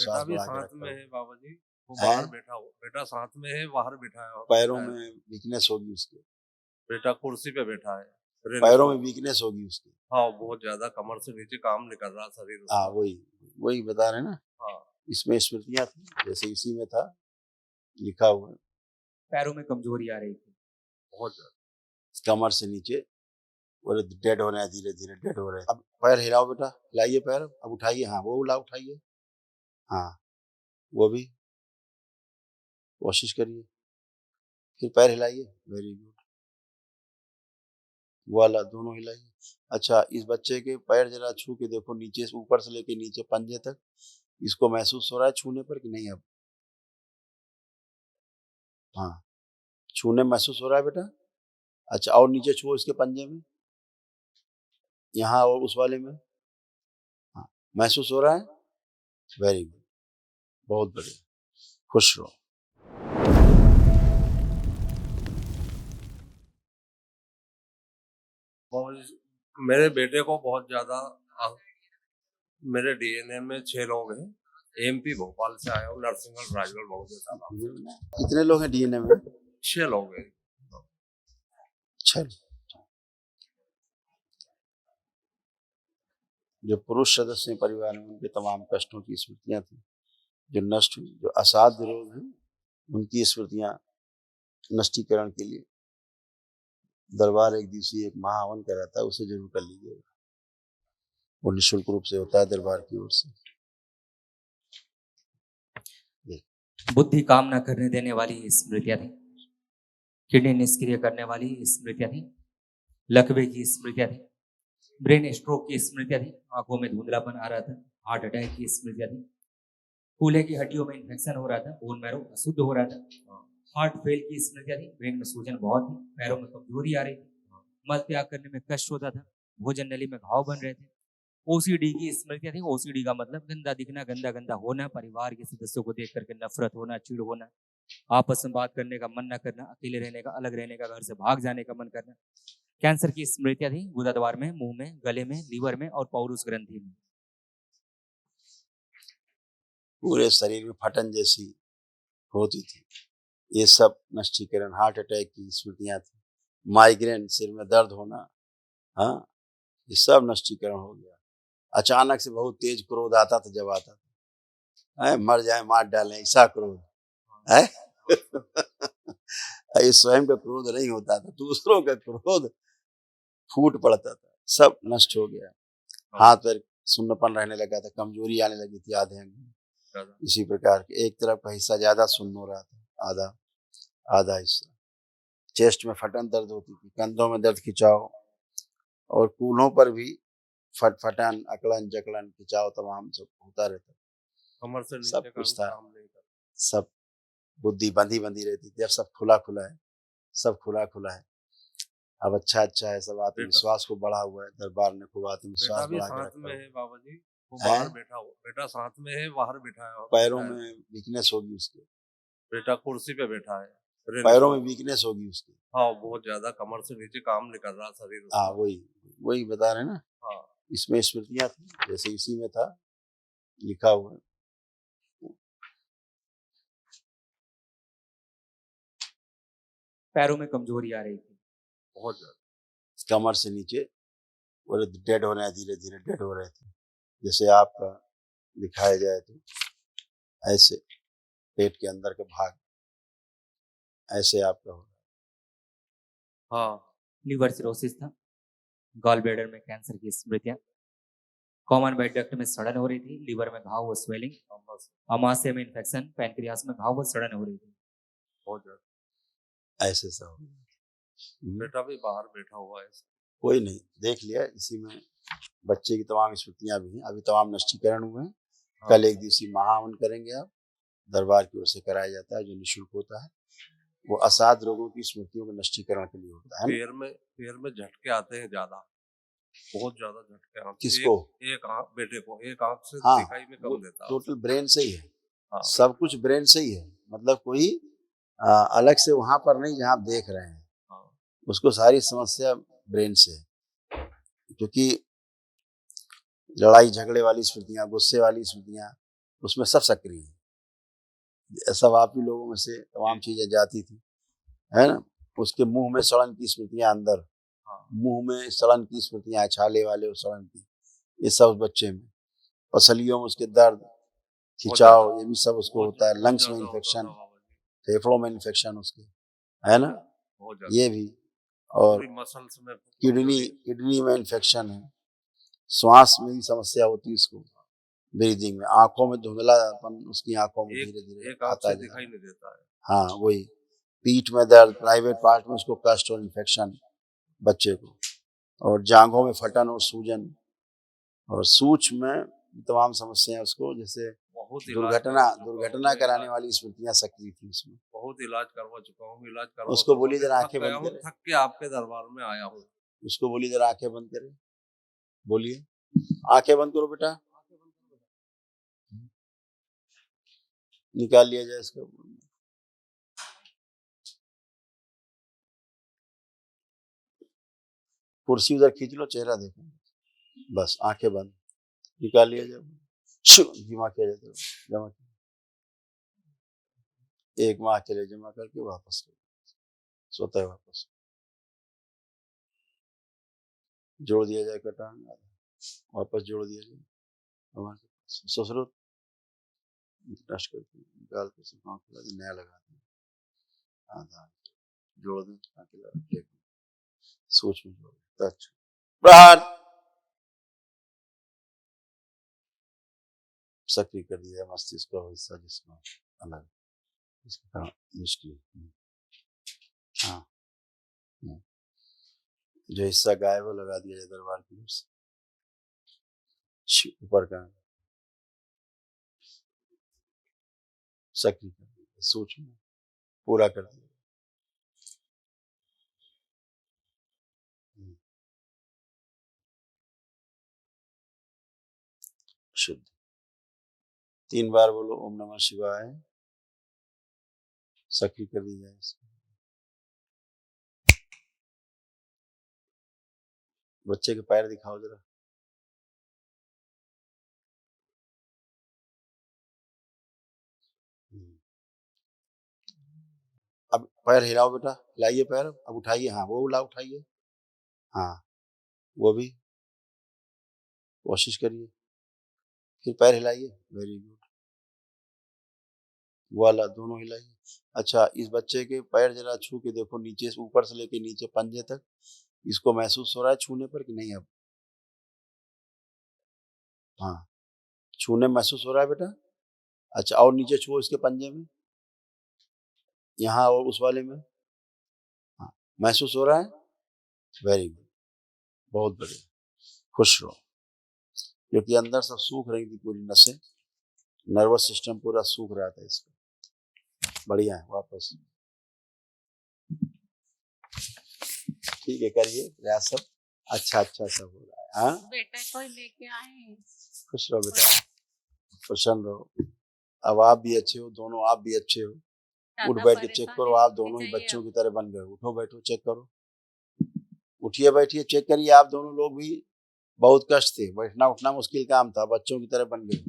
विश्वास भी बढ़ा के साथ रखा में हुआ है बाबा जी, वो है। बाहर बैठा हो, बेटा साथ में है, बाहर बैठा है, पैरों में वीकनेस होगी उसके, बेटा कुर्सी पे बैठा है, पैरों में वीकनेस होगी उसकी। हाँ बहुत ज्यादा, कमर से नीचे काम नहीं कर रहा शरीर हाँ उसका। वही वही बता रहे हैं ना। हाँ इसमें स्मृतियां थी, जैसे इसी में था लिखा हुआ, पैरों में कमजोरी आ रही थी बहुत ज्यादा, कमर से नीचे, बोले डेड हो रहे हैं, धीरे धीरे डेड हो रहे हैं। अब पैर हिलाओ बेटा, हिलाइए पैर, अब उठाइए, हाँ वो उठाइए, हाँ वो भी कोशिश करिए, फिर पैर हिलाइए, वेरी गुड, वो वाला दोनों हिलाइए। अच्छा, इस बच्चे के पैर जरा छू के देखो, नीचे से ऊपर से लेके नीचे पंजे तक, इसको महसूस हो रहा है छूने पर कि नहीं? अब हाँ, छूने महसूस हो रहा है बेटा। अच्छा, और नीचे छुओ इसके पंजे में, यहाँ और उस वाले में, हाँ महसूस हो रहा है, वेरी गुड, बहुत बढ़िया, खुश रहो। मेरे बेटे को बहुत ज्यादा, मेरे डीएनए में 6 लोग हैं, एमपी भोपाल से आया हूँ, नरसिंहगढ़ राजगढ़ बड़ौदा। कितने लोग हैं डीएनए में? 6 लोग हैं। 6। जो पुरुष सदस्य परिवार में, उनके तमाम कष्टों की स्मृतियां थी जो नष्ट हुई। जो असाध्य रोग हैं उनकी स्मृतियां नष्टीकरण के लिए दरबार एक दिवसीय एक महाहवन कराता है, उसे जरूर कर लीजिएगा, वो निःशुल्क रूप से होता है दरबार की ओर से। बुद्धि काम न करने देने वाली स्मृतियां थी, किडनी निष्क्रिय करने वाली स्मृतियां थी, लकवे की स्मृतियां थी, ब्रेन स्ट्रोक की स्मृतियां थी, आंखों में धुंधलापन आ रहा था, हार्ट अटैक की स्मृतियां थी, कूल्हे की हड्डियों में इन्फेक्शन हो रहा था, बोन मैरो अशुद्ध हो रहा था, हार्ट फेल की स्मृतियां थी, ब्रेन में सूजन बहुत थी, पैरों में कमजोरी आ रही थी, मल त्याग करने में कष्ट होता था, भोजन नली में घाव बन रहे थे, ओसीडी की स्मृतियां थी। ओसीडी का मतलब गंदा दिखना, गंदा गंदा होना, परिवार के सदस्यों को देख करके नफरत होना, चिड़ होना, आपस में बात करने का मन न करना, अकेले रहने का, अलग रहने का, घर से भाग जाने का मन करना। कैंसर की स्मृतियां थी, गुदाद्वार में, मुंह में, गले में, लीवर में और पौरुष ग्रंथि में। पूरे शरीर में फटन जैसी होती थी, ये सब नष्टीकरण। हार्ट अटैक की स्मृतियां थी, माइग्रेन, सिर में दर्द होना, हाँ ये सब नष्टीकरण हो गया। अचानक से बहुत तेज क्रोध आता था, जब आता था मर जाए मार डालें, ऐसा क्रोध है ये स्वयं का क्रोध नहीं होता था, दूसरों का क्रोध फूट पड़ता था, सब नष्ट हो गया। हाथ पैर सुन्नपन रहने लगा था, कमजोरी आने लगी थी आधे अंग में, इसी प्रकार के एक तरफ का हिस्सा ज्यादा सुन्न हो रहा था, आधा आधा हिस्सा। चेस्ट में फटन दर्द होती थी, कंधों में दर्द, खिंचाव, और कूल्हों पर भी फटन, अकड़न, जकड़न, खिंचाव तमाम सब होता रहता, कमर से नीचे सब कुछ था, काम नहीं करता, सब बुद्धि बंधी बंधी रहती थी। अब सब खुला खुला है, सब खुला खुला है, अब अच्छा है, सब आत्मविश्वास को बढ़ा हुआ है, दरबार ने खूब आत्मविश्वास बढ़ा के रखा है बाबा जी, वो है। बाहर बैठा हो, बेटा साथ में है, बाहर बैठा है, पैरों में वीकनेस होगी उसके, बेटा कुर्सी पे बैठा है, पैरों में वीकनेस होगी उसकी, हाँ बहुत ज्यादा, कमर से नीचे काम नहीं कर रहा शरीर उसका। हाँ वही वही बता रहे हैं ना। हाँ इसमें स्मृतियां थी, जैसे इसी में था लिखा हुआ। पैरों में कमजोरी आ रही थी बहुत ज्यादा, कमर से नीचे, बोले डेड हो रहे हैं, धीरे धीरे डेड हो रहे थे। जैसे आपका दिखाया जाए तो ऐसे पेट के अंदर का भाग ऐसे आपका हो रहा है। हाँ लिवर सिरोसिस था, गॉल ब्लैडर में कैंसर की स्मृतियां, कॉमन बाइल डक्ट में सड़न हो रही थी, लीवर में घाव व स्वेलिंग, अमाशय में इन्फेक्शन, पैनक्रियास में घाव व सड़न हो रही थी, बहुत ज्यादा, ऐसे सब। बेटा भी बाहर बैठा हुआ है, कोई नहीं, देख लिया। इसी में बच्चे की तमाम स्मृतियां भी हैं, अभी तमाम नष्टीकरण हुए हैं। कल एक दिवसीय महाहवन करेंगे, आप दरबार की ओर से कराया जाता है, जो निःशुल्क होता है, वो असाध्य रोगों की स्मृतियों के नष्टीकरण के लिए होता है। पैर में झटके आते हैं ज्यादा, बहुत ज्यादा झटके आते हैं। किसको? एक आंख, बेटे को एक आंख से हाँ, दिखाई में कम देता है, टोटल ब्रेन से ही है। हाँ। सब कुछ ब्रेन से ही है, मतलब कोई अलग से वहां पर नहीं जहां आप देख रहे हैं, हाँ। उसको सारी समस्या ब्रेन से है, क्योंकि लड़ाई झगड़े वाली स्मृतियां, गुस्से वाली स्मृतियां, उसमें सब सक्रिय है। सब आप ही लोगों में से तमाम चीजें जाती थी, है ना। उसके मुंह में सड़न की स्मृतियां अंदर, मुंह में सड़न की स्मृतियां, छाले वाले और सड़न की, ये सब उस बच्चे में। पसलियों में उसके दर्द, खिंचाव, ये भी सब उसको होता है। लंग्स में इन्फेक्शन, फेफड़ों में इन्फेक्शन उसके, है ना, ये भी। और मसल्स में किडनी में इन्फेक्शन है। श्वास में भी समस्या होती है उसको, ब्रीदिंग में। आंखों में धुंधलापन उसकी आंखों में धीरे धीरे आता है, दिखाई नहीं देता है। हाँ वही। पीठ में दर्द, प्राइवेट पार्ट में उसको कष्ट और इन्फेक्शन बच्चे को, और जांघों में फटन और सूजन, और सूक्ष्म में तमाम समस्याएं उसको, जैसे दुर्घटना कराने वाली स्मृतियां सक्रिय थी उसमें। बहुत इलाज करवा चुका हूँ, उसको बोलिए जरा आंखें बंद करे, थक के आपके दरबार में आया हूँ। उसको बोलिए जरा आंखें बंद करे, बोलिए आंखें बंद करो बेटा, निकाल लिया जाए इसको। कुर्सी उधर खींच लो, चेहरा देखो, बस आंखें बंद, निकाल लिया जाए। जमा किया जाए, जमा किया, एक माह के लिए जमा करके वापस स्वतः वापस जोड़ दिया जाए, कटान वापस जोड़ दिया जाए। ससुर टच करके निकाल के सुखा नया लगाते हैं, आधा जोड़ दें ताकि सोच में जोड़ टच प्रहार सक्रिय कर दिया मस्तिष्क का हिस्सा जिसमें अलग, इसका निष्क्रिय। हाँ, जो हिस्सा गायब वो लगा दिया जाए दरबार की ओर से, ऊपर का सक्रिय कर दिया, सोच में पूरा कर दिया। शुद्ध 3 बार बोलो ओम नमः शिवाय, सक्रिय कर दी जाए। बच्चे के पैर दिखाओ जरा, अब पैर हिलाओ बेटा, हिलाइए पैर, अब उठाइए, हाँ वो उठाइए, हाँ वो भी कोशिश करिए, फिर पैर हिलाइए, वेरी गुड, वाला दोनों हिलाइए। अच्छा, इस बच्चे के पैर जरा छू के देखो, नीचे से ऊपर से लेके नीचे पंजे तक, इसको महसूस हो रहा है छूने पर कि नहीं? अब हाँ, छूने महसूस हो रहा है बेटा। अच्छा, और नीचे छुओ इसके पंजे में, यहाँ और उस वाले में, हाँ महसूस हो रहा है, वेरी गुड, बहुत बढ़िया, खुश रहो, क्योंकि अंदर सब सूख रही थी, पूरी नसें, नर्वस सिस्टम पूरा सूख रहा था इसका। बढ़िया है, वापस ठीक है, करिए प्रयास, सब अच्छा सब हो रहा है। हाँ बेटा को लेके आए, खुश रहो बेटा, प्रसन्न रहो। अब आप भी अच्छे हो, दोनों आप भी अच्छे हो। उठ बैठ के चेक करो, आप दोनों ही बच्चों की तरह बन गए। उठो बैठो चेक करो, उठिए बैठिए चेक करिए, आप दोनों लोग भी बहुत कष्ट थे, बैठना उठना मुश्किल काम था, बच्चों की तरह बन गए।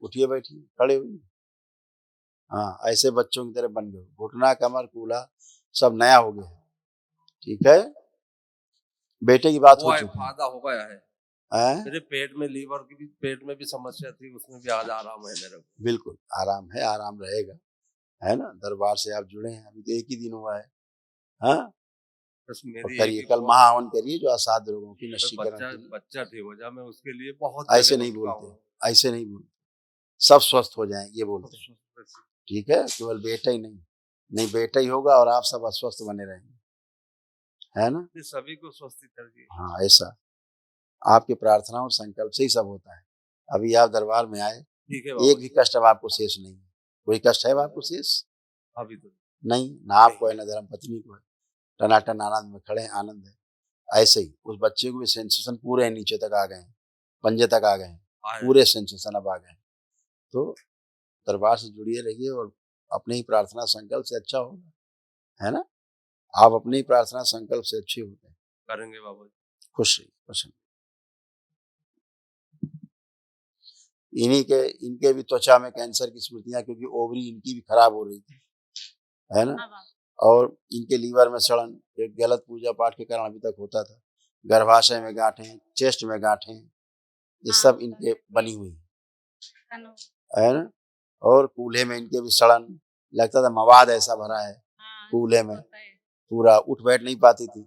उठिए बैठिए, खड़े हुए, हाँ ऐसे बच्चों की तरह बन गए, घुटना कमर कूल्हा सब नया हो गया। ठीक है, बेटे की बात हो चुकी है, फायदा हो गया है। मेरे पेट में लीवर की भी, पेट में भी समस्या थी, उसमें भी आज आराम है मेरे को। बिल्कुल आराम है, आराम रहेगा, है ना। दरबार से आप जुड़े हैं, अभी तो 1 ही दिन हुआ है। हाँ करिए, कल महाहवन करिए जो असाध्य रोगों की नष्टीकरण। बच्चा ठीक हो जाए, मैं उसके लिए बहुत ऐसे नहीं बोलते, ऐसे नहीं बोलते, सब स्वस्थ हो जाए ये बोलते हैं। ठीक है, केवल बेटा ही नहीं बेटा ही होगा और आप सब अस्वस्थ बने रहेंगे, है ना। सभी को स्वस्थ करिए। हाँ ऐसा आपके प्रार्थना और संकल्प से ही सब होता है। अभी आप दरबार में आए, एक भी कष्ट अब आपको शेष नहीं है। कोई कष्ट है आपको शेष? अभी तो नहीं, ना आपको है ना धर्म पत्नी को है, टनाटन आनंद में खड़े हैं, आनंद है। ऐसे ही उस बच्चे को भी सेंसेशन पूरे नीचे तक आ गए हैं, पंजे तक आ गए हैं, पूरे सेंसेशन अब आ गए हैं। तो दरबार से जुड़िए रहिए और अपने ही प्रार्थना संकल्प से अच्छा होगा, है ना। आप अपने ही प्रार्थना संकल्प से अच्छे होते हैं, करेंगे बाबा। खुश रहिए, प्रसन्न। इनके भी त्वचा में कैंसर की स्मृतियां, क्योंकि ओवरी इनकी भी खराब हो रही थी, है ना। हाँ बाबा। और इनके लीवर में सड़न, एक गलत पूजा पाठ के कारण अभी तक होता था। गर्भाशय में गांठें, चेस्ट में गांठें, ये हाँ, सब इनके बनी हुई कनो। है ना। और कूल्हे में इनके भी सड़न, लगता था मवाद ऐसा भरा है हाँ, कूल्हे में, होता है। पूरा उठ बैठ नहीं पाती थी।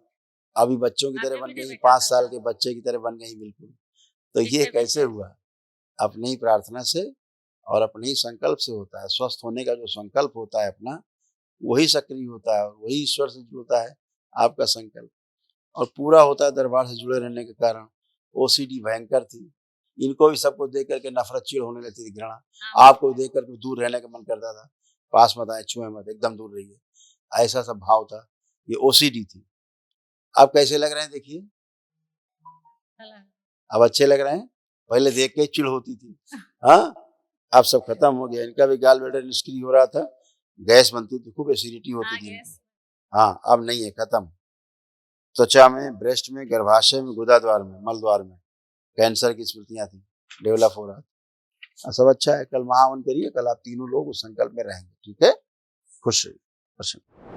अभी बच्चों की तरह आगे बन भी नहीं गई, बैठा 5 था। साल के बच्चे की तरह बन गई बिल्कुल। तो ये पीछे कैसे पीछे। हुआ? अपनी ही प्रार्थना से और अपने ही संकल्प से होता है। स्वस्थ होने का जो संकल्प होता है अपना, वही सक्रिय होता है और वही ईश्वर से जुड़ता है आपका संकल्प, और पूरा होता है दरबार से जुड़े रहने के कारण। ओसीडी भयंकर थी, इनको भी सबको देख करके नफरत, चिढ़ होने लगती थी, घृणा। हाँ, आपको देख करके दूर रहने का मन करता था, पास मत आए, छुए मत, एकदम दूर रहिए, ऐसा सब भाव था। ये ओसीडी थी। अब कैसे लग रहे हैं देखिए, चला। अब अच्छे लग रहे हैं। पहले देख के चिढ़ होती थी, हाँ, अब सब खत्म हो गया। इनका भी गाल ब्लैडर निष्क्रिय हो रहा था, गैस बनती थी, खूब एसिडिटी हाँ, होती थी इनको। गैस। हाँ, अब नहीं है, खत्म। त्वचा में, ब्रेस्ट में, गर्भाशय में, गुदा द्वार में, मल द्वार में कैंसर की स्मृतियां थी, डेवलप हो रहा था। सब अच्छा है। कल महावन करिए, कल आप तीनों लोग उस संकल्प में रहेंगे, ठीक है। खुश रहिए, खुश रहिए।